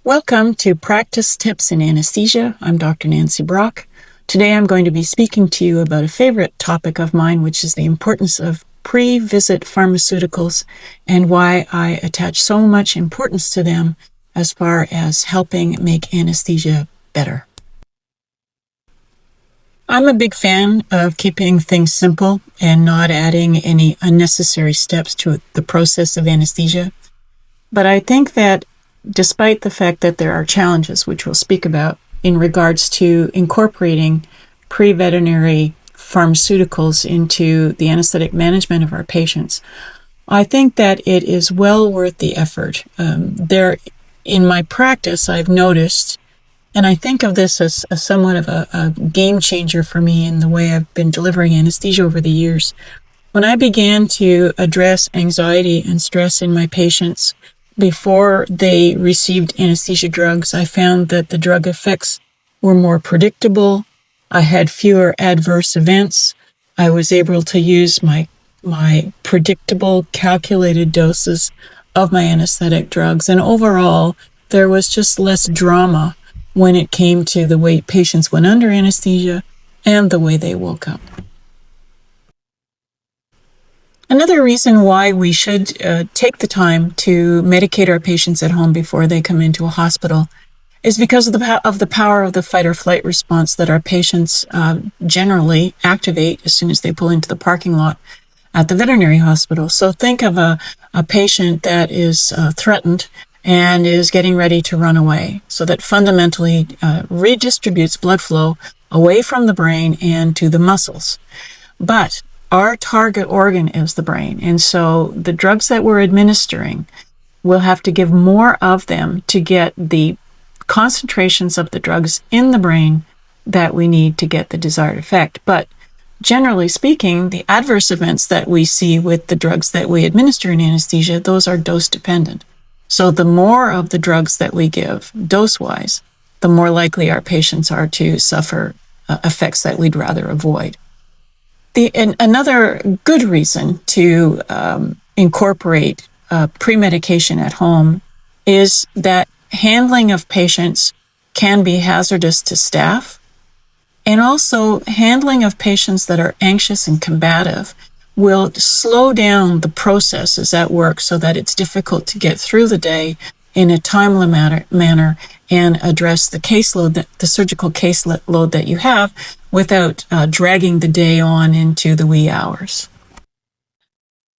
Welcome to Practice Tips in Anesthesia. I'm Dr. Nancy Brock. Today I'm going to be speaking to you about a favorite topic of mine, which is the importance of pre-visit pharmaceuticals and why I attach so much importance to them as far as helping make anesthesia better. I'm a big fan of keeping things simple and not adding any unnecessary steps to the process of anesthesia. But I think that despite the fact that there are challenges, which we'll speak about, in regards to incorporating pre-veterinary pharmaceuticals into the anesthetic management of our patients, I think that it is well worth the effort. In my practice, I've noticed, and I think of this as somewhat of a game changer for me in the way I've been delivering anesthesia over the years. When I began to address anxiety and stress in my patients before they received anesthesia drugs, I found that the drug effects were more predictable. I had fewer adverse events. I was able to use my predictable, calculated doses of my anesthetic drugs. And overall, there was just less drama when it came to the way patients went under anesthesia and the way they woke up. Another reason why we should take the time to medicate our patients at home before they come into a hospital is because of the power of the fight or flight response that our patients generally activate as soon as they pull into the parking lot at the veterinary hospital. So think of a patient that is threatened and is getting ready to run away. So that fundamentally redistributes blood flow away from the brain and to the muscles. But our target organ is the brain, and so the drugs that we're administering, we'll have to give more of them to get the concentrations of the drugs in the brain that we need to get the desired effect. But generally speaking, the adverse events that we see with the drugs that we administer in anesthesia, those are dose dependent. So the more of the drugs that we give dose-wise, the more likely our patients are to suffer effects that we'd rather avoid. Another good reason to incorporate pre-medication at home is that handling of patients can be hazardous to staff, and also handling of patients that are anxious and combative will slow down the processes at work so that it's difficult to get through the day in a timely manner and address the surgical caseload that you have without dragging the day on into the wee hours.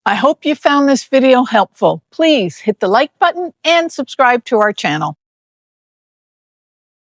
I hope you found this video helpful. Please hit the like button and subscribe to our channel.